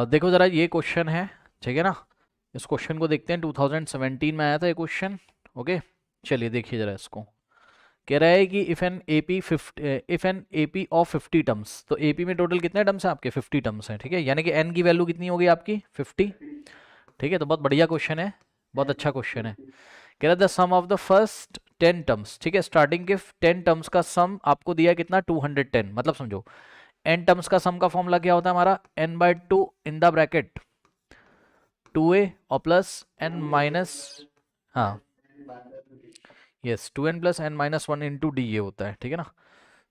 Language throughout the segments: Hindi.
देखो जरा ये क्वेश्चन है, ठीक है ना। इस क्वेश्चन को देखते हैं, 2017 में आया था ये क्वेश्चन। ओके, चलिए देखिए जरा इसको। कह रहा है कि if an AP of 50 terms, तो एपी में टोटल कितने टर्म्स हैं आपके? 50 टर्म्स हैं, ठीक है। यानी कि एन की वैल्यू कितनी होगी आपकी? 50। ठीक है, तो बहुत बढ़िया क्वेश्चन है, बहुत अच्छा क्वेश्चन है। कह रहा है the sum of the first 10 terms, ठीक है, स्टार्टिंग के 10 टर्म्स का सम आपको दिया है कितना? 210। मतलब समझो एन टर्म्स का सम का फॉर्मूला क्या होता है हमारा? n/2 in the bracket 2a और प्लस n माइनस, हाँ yes, 2n plus n minus 1 into D ये होता है, ठीक है ना।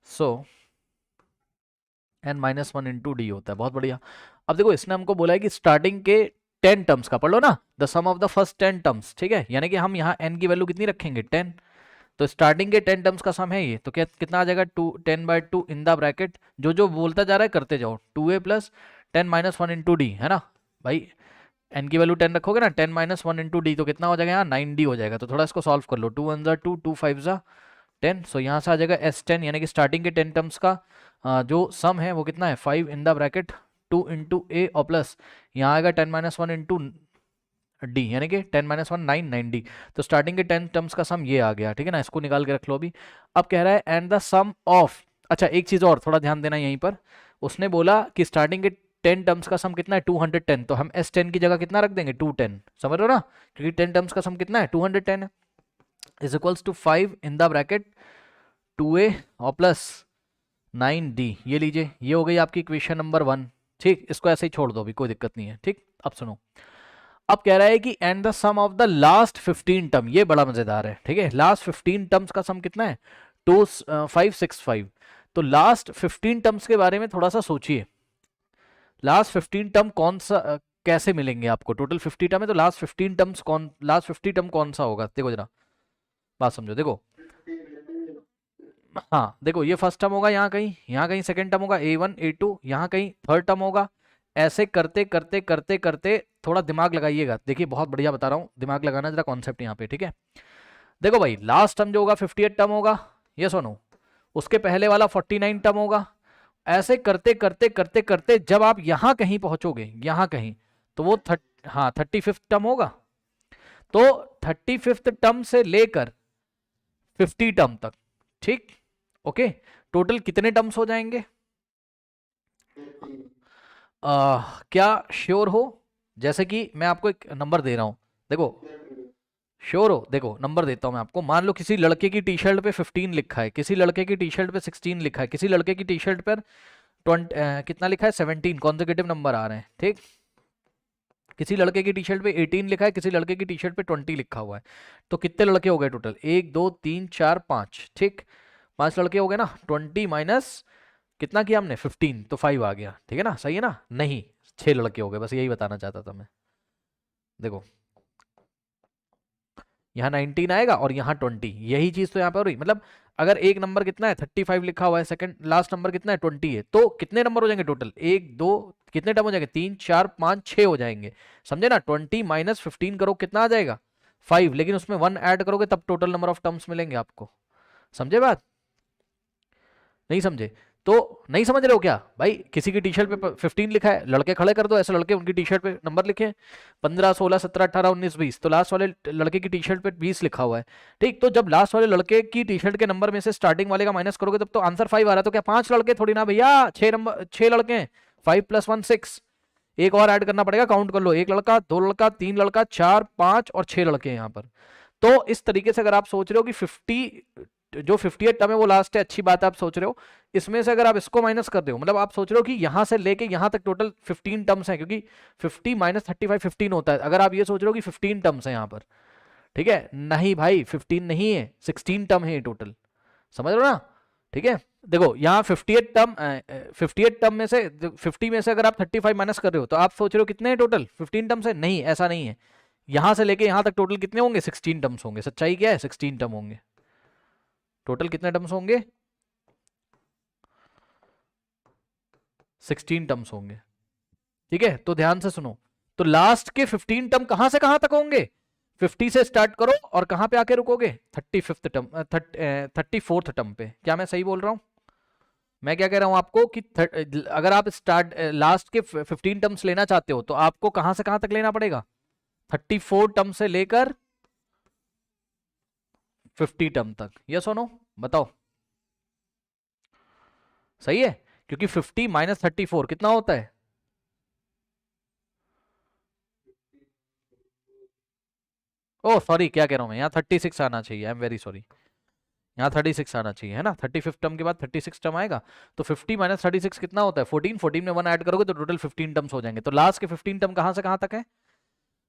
सो n माइनस 1 इंटू डी होता है। बहुत बढ़िया। अब देखो इसने हमको बोला है कि स्टार्टिंग के 10 टर्म्स का, पढ़ लो ना, the sum of the first 10 terms, ठीक है। यानी कि हम यहाँ n की वैल्यू कितनी रखेंगे? 10। तो स्टार्टिंग के 10 टर्म्स का सम है ये, तो क्या कितना आ जाएगा? 10/2 इन द ब्रैकेट, जो जो बोलता जा रहा है करते जाओ, 2a plus 10 minus 1 into D, है ना भाई। एन की वैल्यू 10 रखोगे ना, 10 माइनस 1 इंटू डी, तो कितना हो जाएगा यहाँ? 9d हो जाएगा। तो थोड़ा इसको सॉल्व कर लो, 2 1 ज़ा 2, 2 5 ज़ा 10। सो यहाँ से आ जाएगा S10, यानी कि स्टार्टिंग के 10 टर्म्स का जो सम है वो कितना है? 5 इन द ब्रैकेट 2 इंटू ए और प्लस यहाँ आएगा 10 माइनस 1 इंटू डी, यानी कि 10 माइनस 1 9d। तो स्टार्टिंग के 10 टर्म्स का सम ये आ गया, ठीक है ना। इसको निकाल के रख लो अभी। अब कह रहा है एंड द सम ऑफ, अच्छा एक चीज़ और थोड़ा ध्यान देना यहीं पर। उसने बोला कि स्टार्टिंग के 10 टर्म्स का सम कितना है? 210। तो हम S10 की जगह कितना रख देंगे? 210। समझ रहे हो ना, क्योंकि 10 टर्म्स का सम कितना है? 210 है। Is equals to 5 in the bracket 2a और प्लस 9d। ये लीजिए, ये हो गई आपकी इक्वेशन नंबर 1। ठीक, इसको ऐसे ही छोड़ दो, अभी कोई दिक्कत नहीं है। ठीक, अब सुनो। अब कह रहा है कि and the sum of the last 15 term, ये बड़ा मजेदार है, ठीक है। लास्ट 15 टर्म्स का सम कितना है? 565। तो लास्ट 15 टर्म्स के बारे में थोड़ा सा सोचिए। लास्ट 15 टर्म कौन सा कैसे मिलेंगे आपको? टोटल 50 टर्म है, तो लास्ट 15 टर्म्स कौन, लास्ट 50 टर्म कौन सा होगा? देखो जरा, बात समझो। देखो, हाँ देखो, ये फर्स्ट टर्म होगा यहाँ कहीं सेकंड टर्म होगा A1 A2, यहाँ कहीं थर्ड टर्म होगा। ऐसे करते करते करते करते, थोड़ा दिमाग लगाइएगा। देखिए बहुत बढ़िया बता रहा हूँ, दिमाग लगाना जरा कॉन्सेप्ट यहाँ पे, ठीक है। देखो भाई, लास्ट टर्म जो होगा 58 टर्म होगा, ये सुनो। उसके पहले वाला 49 टर्म होगा। ऐसे करते करते करते करते जब आप यहाँ कहीं पहुंचोगे, यहाँ कहीं, तो वो 35th टर्म होगा। तो 35th टर्म से लेकर 50 टर्म तक, ठीक, ओके। टोटल कितने टर्म्स हो जाएंगे? क्या श्योर हो? जैसे कि मैं आपको एक नंबर दे रहा हूं, देखो श्योर हो? देखो नंबर देता हूं मैं आपको। मान लो किसी लड़के की टी शर्ट पे 15 लिखा है, किसी लड़के की टी शर्ट पे 16 लिखा है, किसी लड़के की टी शर्ट पर 20 कितना लिखा है? 17। कॉन्जिक्यूटिव नंबर आ रहे हैं, ठीक। किसी लड़के की टी शर्ट पे 18 लिखा है, किसी लड़के की टी शर्ट पे 20 लिखा हुआ है। तो कितने लड़के हो गए टोटल? 1 2 3 4 5, ठीक। 5 लड़के हो गए ना। 20 माइनस कितना किया हमने? 15, तो 5 आ गया, ठीक है ना। सही है ना? नहीं, 6 लड़के हो गए, बस यही बताना चाहता था मैं। देखो यहाँ 19 आएगा और यहाँ 20, यही चीज तो यहाँ पे हो रही। मतलब अगर एक नंबर कितना है? 35 लिखा हुआ है, सेकंड लास्ट नंबर कितना है? 20 है, तो कितने नंबर हो जाएंगे टोटल? 1 2, कितने टर्म हो जाएंगे? 3 4 5 6 हो जाएंगे, समझे ना। 20 माइनस 15 करो, कितना आ जाएगा? 5। लेकिन उसमें 1 ऐड करोगे तब टोटल नंबर ऑफ टर्म्स मिलेंगे आपको। समझे बात? नहीं समझे? तो नहीं समझ रहे हो क्या भाई? किसी की टी शर्ट पे 15 लिखा है, लड़के खड़े कर दो ऐसे, लड़के उनकी टी शर्ट पे नंबर लिखे 15 16 17 18 19 20, तो लास्ट वाले लड़के की टी शर्ट पे 20 लिखा हुआ है, ठीक। तो जब लास्ट वाले लड़के की टी शर्ट के नंबर में से स्टार्टिंग वाले का माइनस करोगे तब तो आंसर 5 आ रहा है। तो क्या 5 लड़के थोड़ी ना भैया, 6 लड़के हैं। 5 + 1 6, एक और ऐड करना पड़ेगा, काउंट कर लो। एक लड़का, 2 लड़का, 3 लड़का, 4 5 और 6 लड़के हैं यहाँ पर। तो इस तरीके से अगर आप सोच रहे हो कि 50 जो 58 टर्म है वो लास्ट है, अच्छी बात है, आप सोच रहे हो। इसमें से अगर आप इसको माइनस कर दो, मतलब आप सोच रहे हो कि यहां से लेके यहां तक टोटल 15 टर्म्स हैं, क्योंकि 50 माइनस 35 15 होता है। अगर आप ये सोच रहे हो कि 15 टर्म्स हैं यहां पर, ठीक है, नहीं भाई 15 नहीं है, 16 टर्म है टोटल। समझ रहे हो ना? ठीक है, देखो यहाँ 58 टर्म में से 50 में से अगर आप 35 माइनस कर रहे हो, तो आप सोच रहे हो कितने हैं टोटल? 15 टर्म्स है? नहीं, ऐसा नहीं है। यहां से लेके यहां तक टोटल कितने होंगे? 16 टर्म्स होंगे। सच्चाई क्या है? 16 टर्म होंगे। टोटल कितने टर्म्स होंगे? 16 टर्म्स होंगे, ठीक है। तो ध्यान से सुनो, तो लास्ट के 15 टर्म कहां से कहां तक होंगे? 50 से स्टार्ट करो और कहां पे आके रुकोगे? 35th टर्म, 34th टर्म पे। क्या मैं सही बोल रहा हूं? मैं क्या कह रहा हूं आपको कि अगर आप स्टार्ट लास्ट के 15 टर्म्स लेना चाहते हो तो आपको कहां से कहां तक लेना पड़ेगा, 34 टर्म से लेकर 50 टर्म तक। यस और नो बताओ, सही है? क्योंकि 50 माइनस 34 कितना होता है? ओह सॉरी, क्या कह रहा हूं मैं, यहाँ 36 आना चाहिए, आई एम वेरी सॉरी, यहाँ 36 आना चाहिए, है ना? 35 टर्म के बाद 36 टर्म आएगा, तो 50 माइनस 36 कितना होता है? 14। 14 में 1 ऐड करोगे तो टोटल 15 टर्म्स हो जाएंगे। तो लास्ट के 15 टर्म कहां से कहां तक है?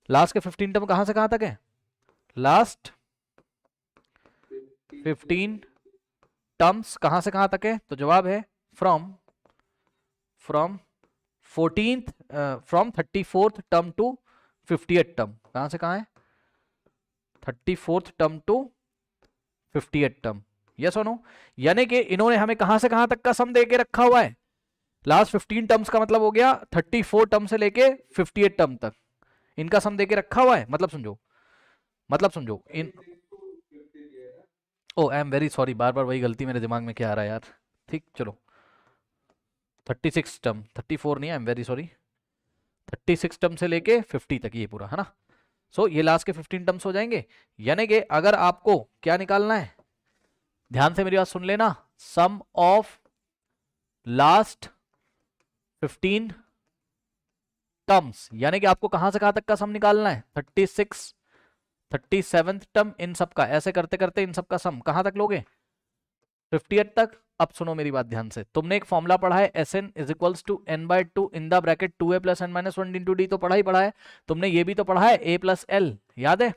लास्ट के 15 टर्म कहां से कहां तक है? लास्ट 15 टर्म्स कहां से कहां तक है? तो जवाब है from from 14th from 34th term to 58th term. कहां से कहां है? 34th term to 58th term. Yes और नो? यानी कि इन्होंने हमें कहां से कहां तक का सम दे के रखा हुआ है? लास्ट 15 टर्म्स का मतलब हो गया 34 टर्म से लेके 58 टर्म तक, इनका सम दे के रखा हुआ है। मतलब समझो इन, ओ आई एम वेरी सॉरी, बार बार वही गलती मेरे दिमाग में क्या आ रहा है यार। ठीक चलो, 36 टर्म, 34 नहीं, I am very sorry, 36 term से लेके 50 तक ये पूरा, है ना? सो ये लास्ट के 15 टर्म्स हो जाएंगे। यानी कि अगर आपको क्या निकालना है, ध्यान से मेरी बात सुन लेना, सम ऑफ लास्ट 15 टर्म्स, यानी कि आपको कहां से कहां तक का सम निकालना है? 36 37th टर्म, इन सब का ऐसे करते करते इन सब का सम कहां तक लोगे? 58 तक। अब सुनो मेरी बात ध्यान से, तुमने एक फॉर्मूला पढ़ा है Sn is equals to n/2 in the bracket 2a plus n minus 1 into D, तो पढ़ा ही पढ़ा है तुमने। ये भी तो पढ़ा है a प्लस l, याद है?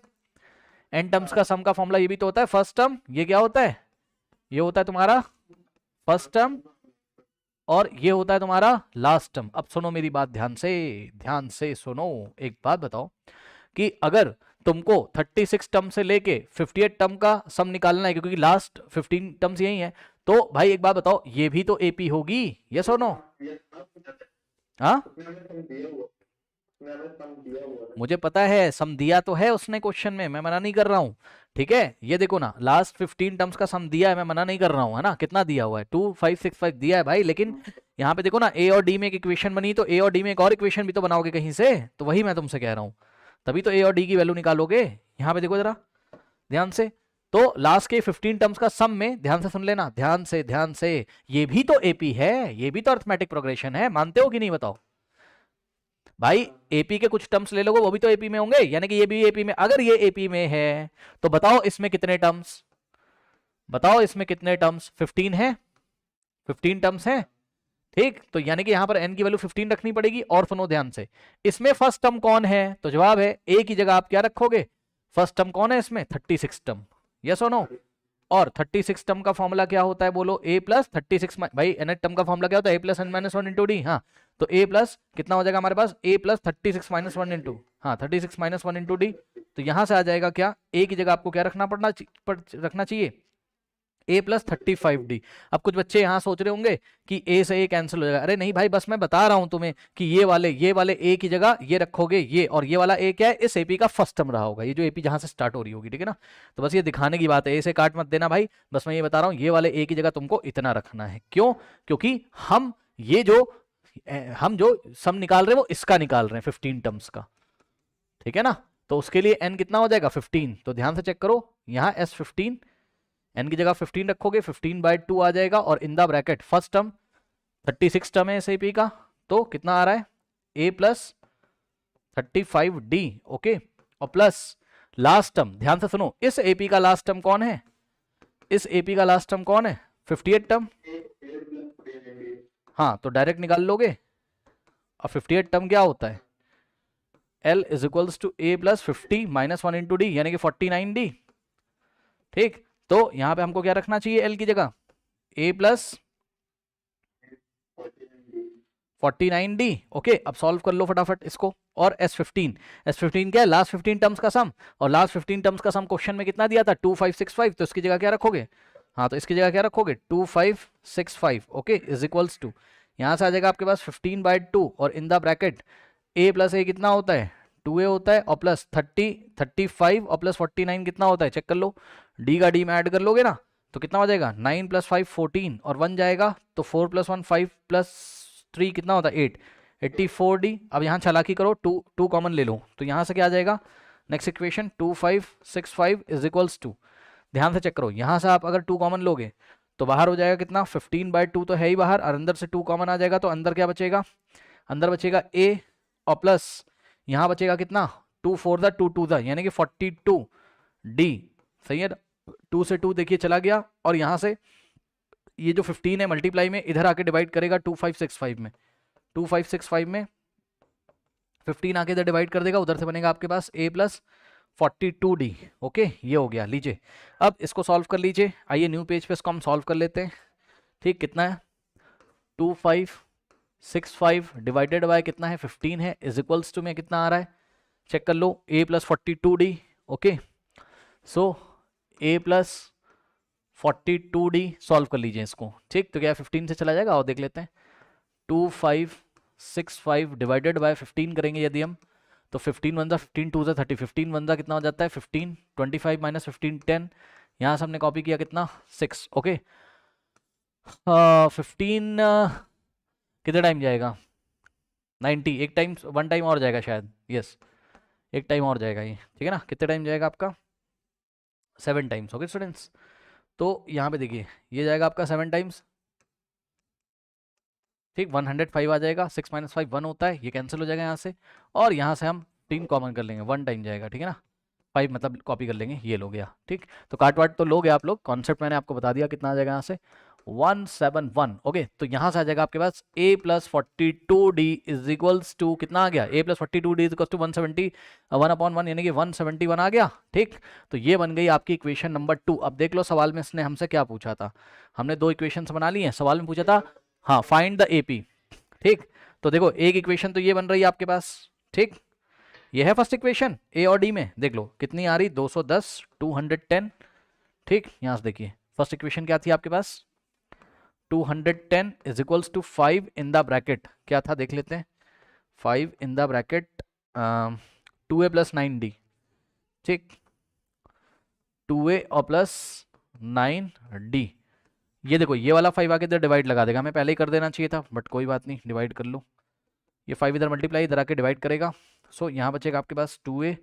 n टर्म्स का सम का फॉर्मूला ये भी तो होता है फर्स्ट टर्म, ये क्या होता है? ये होता है तुम्हारा फर्स्ट टर्म, और ये होता है तुम्हारा लास्ट टर्म। अब सुनो मेरी बात ध्यान से सुनो, एक बात बताओ कि अगर तुमको 36 टर्म से लेके 58 टर्म का सम निकालना है, क्योंकि लास्ट 15 टर्म्स यही है, तो भाई एक बात बताओ, ये भी तो एपी होगी, यस और नो? हाँ मुझे पता है, सम दिया तो है उसने क्वेश्चन में, मैं मना नहीं कर रहा हूं, ठीक है? ये देखो ना, लास्ट 15 टर्म्स का सम दिया है, मैं मना नहीं कर रहा हूं, है ना? कितना दिया हुआ है? 2565 दिया है भाई, लेकिन यहाँ पे देखो ना, ए और डी में एक इक्वेशन बनी, तो ए और डी में एक और इक्वेशन भी तो बनाओगे कहीं से, तो वही मैं तुमसे कह रहा हूँ, तभी तो ए और डी की वैल्यू निकालोगे। यहाँ पे देखो जरा ध्यान से, तो लास्ट के 15 टर्म्स का सम में, ध्यान से सुन लेना, ध्यान से, ये भी तो एपी है, ये भी तो अर्थमेटिक प्रोग्रेशन है, मानते हो कि नहीं बताओ? भाई एपी के कुछ टर्म्स ले लोगे, वो भी तो एपी में होंगे, यानी कि ये भी एपी में। अगर ये एपी में है तो बताओ इसमें कितने टर्म्स, बताओ इसमें कितने टर्म्स? 15 है, 15 टर्म्स है, ठीक? तो यानी कि यहां पर n की वैल्यू 15 रखनी पड़ेगी। और सुनो ध्यान से, इसमें फर्स्ट टर्म कौन है? तो जवाब है a की जगह आप क्या रखोगे? फर्स्ट टर्म कौन है इसमें? 36 टर्म, यस और नो? और 36 टर्म का फॉर्मूला क्या होता है बोलो? a प्लस 36, भाई nth टर्म का फॉर्मूला क्या होता है? a plus n minus 1 into D. हाँ, तो a प्लस कितना हो जाएगा हमारे पास? a प्लस 36 माइनस 1 इंटू, हाँ 36 माइनस 1 इंटू डी। तो यहां से आ जाएगा क्या? a की जगह आपको क्या रखना चाहिए? a plus 35d। अब कुछ बच्चे यहाँ सोच रहे होंगे कि a से a कैंसिल हो जाएगा। अरे नहीं भाई, बस मैं बता रहा हूं तुम्हें कि ये वाले a की जगह ये रखोगे, ये, और ये वाला a क्या है? इस AP का फर्स्ट टर्म रहा होगा, ये जो AP जहां से स्टार्ट हो रही होगी, ठीक है ना? तो बस ये दिखाने की बात है, a से काट मत देना भाई, बस मैं ये बता रहा हूँ, ये वाले a की जगह तुमको इतना रखना है। क्यों? क्योंकि हम जो सम निकाल रहे हैं वो इसका निकाल रहे हैं, 15 टर्म्स का, ठीक है ना? तो उसके लिए n कितना हो जाएगा? 15। तो ध्यान से चेक करो, यहाँ S15, n की जगह 15 रखोगे, 15/2 आ जाएगा, और इन the bracket first term 36 term है इस AP का, तो कितना आ रहा है? a प्लस 35d, ओके, और प्लस लास्ट टर्म, ध्यान से सुनो, इस AP का लास्ट टर्म कौन है? इस AP का लास्ट टर्म कौन है? 58 टर्म। हाँ, तो डायरेक्ट निकाल लोगे, और 58 टर्म क्या होता है? L is equals to a plus 50 minus 1 into D, यानी कि 49d, ठीक? तो यहां पे हमको क्या रखना चाहिए L की जगह? a plus 49d, okay. अब सॉल्व कर लो फटाफट इसको। और S15 क्या है? लास्ट 15 टर्म्स का सम, और लास्ट 15 टर्म्स का सम क्वेश्चन में कितना दिया था? 2565, तो इसकी जगह क्या रखोगे? हाँ, तो इसकी जगह क्या रखोगे? 2565, ओके, इज इक्वल्स टू, यहां से आ जाएगा आपके पास 15/2, और इन the bracket a plus a कितना होता है? 2a होता है, और प्लस 35 और प्लस 49 कितना होता है? चेक कर लो, d का d में ऐड कर लोगे ना, तो कितना हो जाएगा 9 + 5 14 और 1 जाएगा तो 4 + 1 5 + 3 कितना होता है 8 84D। अब यहाँ चालाकी करो, टू कॉमन ले लो तो यहाँ से क्या आ जाएगा next equation 2565 is equals to, ध्यान से चेक करो, यहाँ से आप अगर 2 कॉमन लोगे तो बाहर हो जाएगा कितना 15/2 तो है ही बाहर, और अंदर से 2 कॉमन आ जाएगा तो अंदर क्या बचेगा, अंदर बचेगा a और प्लस यहाँ बचेगा कितना 2 4 2 2 यानी कि 42D। सही है, 2 से 2 देखिए चला गया, और यहाँ से ये जो 15 है मल्टीप्लाई में इधर आके डिवाइड करेगा 2565 में, 2565 में 15 आके इधर डिवाइड कर देगा, उधर से बनेगा आपके पास a + 42D। ओके, ये हो गया। लीजिए अब इसको सॉल्व कर लीजिए, आइए न्यू पेज पे इसको हम सॉल्व कर लेते हैं। ठीक, कितना है 2565 डिवाइडेड बाय कितना है 15 है, इज इक्वल्स टू में कितना आ रहा है चेक कर लो a + 42D। Okay, so a + 42D solve कर लीजिए इसको। ठीक, तो क्या 15 से चला जाएगा और देख लेते हैं, 2565 डिवाइडेड बाय 15 करेंगे यदि हम, तो 15 × 1 = 15 2 × 30 15 × 1 कितना हो जाता है 15 25 - 15 10, यहाँ से हमने कॉपी किया कितना 6। ओके, 15 कितने टाइम जाएगा 90, एक टाइम 1 टाइम और जाएगा शायद, यस एक टाइम और जाएगा ये, ठीक है ना। कितने टाइम जाएगा आपका 7 टाइम्स। ओके स्टूडेंट्स, तो यहाँ पे देखिए ये जाएगा आपका 7 टाइम्स। ठीक, 105 आ जाएगा, 6 - 5 1 होता है, ये कैंसिल हो जाएगा यहाँ से, और यहाँ से हम 3 कॉमन कर लेंगे, 1 टाइम जाएगा, ठीक है ना, 5 मतलब कॉपी कर लेंगे, ये लो गया। ठीक, तो काट वाट तो लोगे आप लोग, कॉन्सेप्ट मैंने आपको बता दिया कितना आ जाएगा यहाँ से 171। ओके, तो यहाँ से आ जाएगा आपके पास a + 42D is equals to कितना आ गया, a + 42D is equals to 170 1/1 यानी कि 171 आ गया। ठीक, तो ये बन गई आपकी इक्वेशन नंबर 2। अब देख लो सवाल में इसने हमसे क्या पूछा था, हमने 2 इक्वेशन बना ली हैं, सवाल में पूछा था हाँ फाइंड द AP। ठीक, तो देखो एक इक्वेशन तो ये बन रही है आपके पास। ठीक, ये है फर्स्ट इक्वेशन A और D में, देख लो कितनी आ रही 210 210। ठीक, यहां से देखिए फर्स्ट इक्वेशन क्या थी आपके पास 210 is equals to 5 in the bracket, क्या था देख लेते हैं, 5 in the bracket 2a + 9D। ठीक, 2a और प्लस 9D, ये देखो ये वाला 5 आके इधर डिवाइड लगा देगा, हमें पहले ही कर देना चाहिए था बट कोई बात नहीं, डिवाइड कर लो, ये 5 इधर मल्टीप्लाई इधर आके डिवाइड करेगा, सो यहाँ बचेगा आपके पास 2a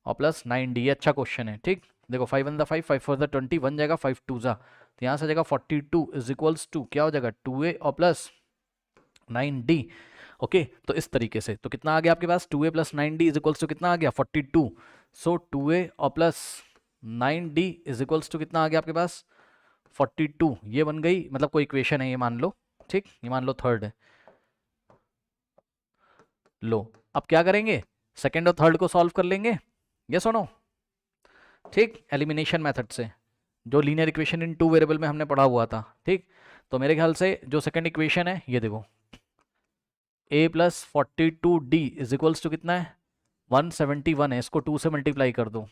और प्लस 9D। ये अच्छा क्वेश्चन है। ठीक, देखो 5 × 1 = 5 5 × 4 = 20 1 जाएगा 5 × 2 = तो यहाँ से आ जाएगा 42 इज इक्वल्स टू क्या हो जाएगा 2a और प्लस 9D। ओके, तो इस तरीके से तो कितना आ गया आपके पास 2a + 9D is equals to कितना आ गया 42। सो 2a और plus 9D is equals to कितना आ गया आपके पास 42। ये बन गई, मतलब कोई इक्वेशन है ये मान लो। ठीक, ये मान लो थर्ड है। लो अब क्या करेंगे, सेकेंड और थर्ड को सॉल्व कर लेंगे, ये सुनो। ठीक, एलिमिनेशन मेथड से, जो लीनियर इक्वेशन इन 2 वेरिएबल में हमने पढ़ा हुआ था। ठीक, तो मेरे ख्याल से जो सेकेंड इक्वेशन है ये देखो a + 42D is equals to कितना है 171 है, इसको 2 से मल्टीप्लाई कर दो,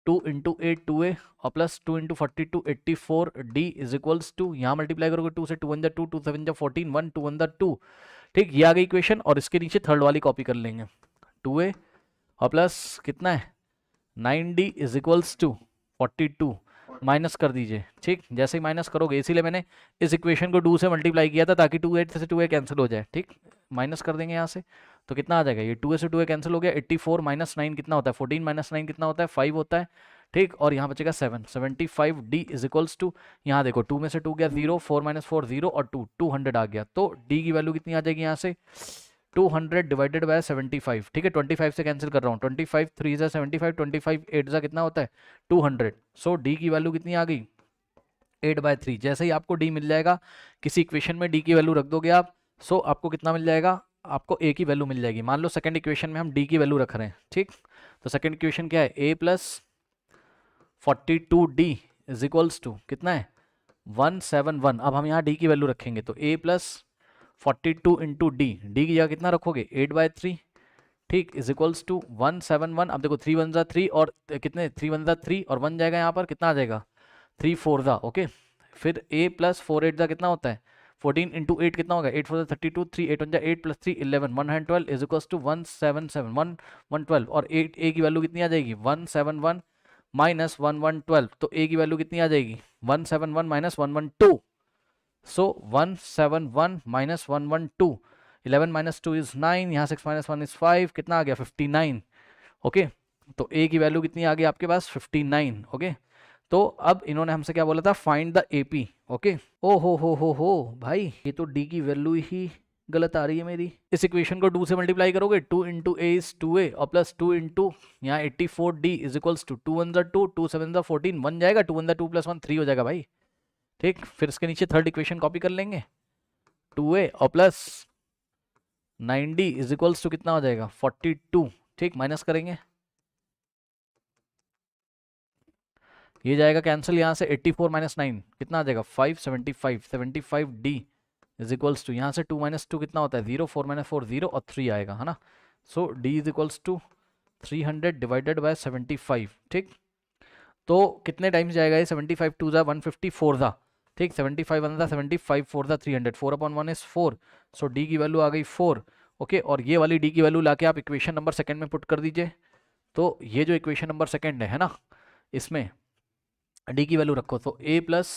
2 × 8 2a और plus 2 × 42 84D is equals to, यहाँ मल्टीप्लाई करोगे 2 से 2 × 1 = 2 2 7 = 14 1 2 1 = 2। ठीक, ये आ गई इक्वेशन, और इसके नीचे थर्ड वाली कॉपी कर लेंगे 2a और प्लस कितना है 9D is equals to 42, minus कर दीजिए। ठीक, जैसे ही माइनस करोगे, इसीलिए मैंने इस इक्वेशन को 2 से मल्टीप्लाई किया था ताकि 2a से 2a कैंसिल हो जाए। ठीक, माइनस कर देंगे यहाँ से, तो कितना आ जाएगा ये 2a से 2a कैंसिल हो गया, 84 - 9 कितना होता है 14 - 9 कितना होता है 5 होता है। ठीक, और यहाँ बचेगा 7 75D इज इक्वल्स टू, यहाँ देखो 2 में से 2 गया 0 4 - 4 0 और 2 200 आ गया, तो D की वैल्यू कितनी आ जाएगी यहाँ से 200 डिवाइडेड बाय 75। ठीक है, 25 से कैंसिल कर रहा हूँ, 25 3 = 75 25 8 = कितना होता है 200। सो D की वैल्यू कितनी आ गई 8/3। जैसे ही आपको D मिल जाएगा, किसी इक्वेशन में D की वैल्यू रख दोगे आप, सो आपको कितना मिल जाएगा, आपको A की वैल्यू मिल जाएगी। मान लो सेकंड इक्वेशन में हम D की वैल्यू रख रहे हैं। ठीक, तो सेकंड इक्वेशन क्या है a + 42D is equals to कितना है 171। अब हम यहाँ D की वैल्यू रखेंगे, तो a + 42 × D की जगह कितना रखोगे 8/3। ठीक, इज इक्वल्स टू 171। अब देखो 3 × 1 = 3 और कितने 3 × 1 = 3 और 1 जाएगा यहाँ पर, कितना आ जाएगा 3 4 दा। ओके, फिर a + 4 8 दा कितना होता है 14 × 8 कितना होगा 8 4 = 32 3 8 1 = 8 + 3 11 112 इज इक्वल्स टू 177 112। और a की वैल्यू कितनी आ जाएगी 171 - 1112, तो a की वैल्यू कितनी आ जाएगी 171 minus 112, so 171 minus 112, 11 minus 2 is 9, यहाँ 6 माइनस 1 इज 5, कितना आ गया 59। ओके, तो ए की वैल्यू कितनी आ गई आपके पास 59। ओके, तो अब इन्होंने हमसे क्या बोला था, फाइंड द एपी। ओके, ओ हो भाई, ये तो डी की वैल्यू ही गलत आ रही है मेरी। इस इक्वेशन को 2 से मल्टीप्लाई करोगे, 2 इंटू ए इज 2a और प्लस 2 इंटू यहाँ 84d इज इक्वल्स टू 2 1 2 2 7 14 बन जाएगा, 2 1 2 प्लस 1 3 हो जाएगा भाई। ठीक, फिर इसके नीचे थर्ड इक्वेशन कॉपी कर लेंगे, 2a और plus 9d is equals to कितना हो जाएगा 42। ठीक, माइनस करेंगे, ये जाएगा कैंसिल, यहाँ से 84 माइनस 9 कितना आ जाएगा 575, 75d इज इक्वल्स टू यहाँ से 2 माइनस 2 कितना होता है 0, 4 माइनस 4 0 और 3 आएगा, है ना। So d is equals to 300 divided by 75। ठीक, तो कितने टाइम्स जाएगा ये, 75 2 जा 154 था। ठीक, 75 वन था 75, 4 था 300, 4 अपॉन 1 इज 4, सो d की वैल्यू आ गई 4। ओके, और ये वाली d की वैल्यू लाके आप इक्वेशन नंबर सेकंड में पुट कर दीजिए। तो ये जो इक्वेशन नंबर सेकंड है ना, इसमें d की वैल्यू रखो, तो a plus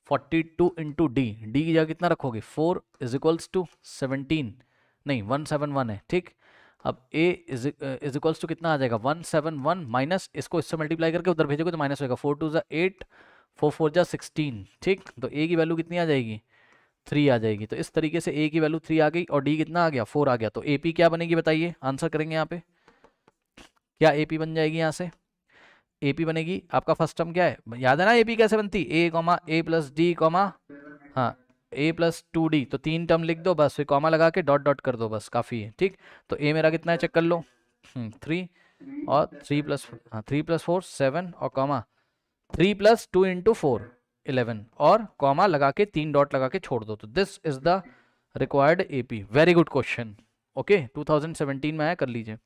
42 into D, D की जगह कितना रखोगे 4 इज इक्वल्स टू 17, नहीं 171 है। ठीक, अब a इज इक्वल्स टू कितना आ जाएगा 171 माइनस, इसको इससे मल्टीप्लाई करके उधर भेजोगे तो माइनस होगा, 4 2 जा 8, 4 4 जा 16। ठीक, तो a की वैल्यू कितनी आ जाएगी 3 आ जाएगी। तो इस तरीके से a की वैल्यू 3 आ गई और d कितना आ गया 4 आ गया। तो AP क्या बनेगी बताइए, आंसर करेंगे यहाँ पे, क्या AP बन जाएगी यहाँ से, AP बनेगी आपका फर्स्ट टर्म क्या है, याद है ना AP कैसे बनती, a comma a plus D comma, हाँ a प्लस 2d, तो 3 टर्म लिख दो बस, फिर कॉमा लगा के डॉट डॉट कर दो, बस काफ़ी है। ठीक, तो a मेरा कितना है चेक कर लो, 3 और 3 प्लस, हाँ 3 प्लस 4 7 और कॉमा 3 प्लस 2 इंटू 4 11 और कॉमा लगा के 3 डॉट लगा के छोड़ दो। तो this is the required AP। Very good question. Okay, 2017 में आया, कर लीजिए।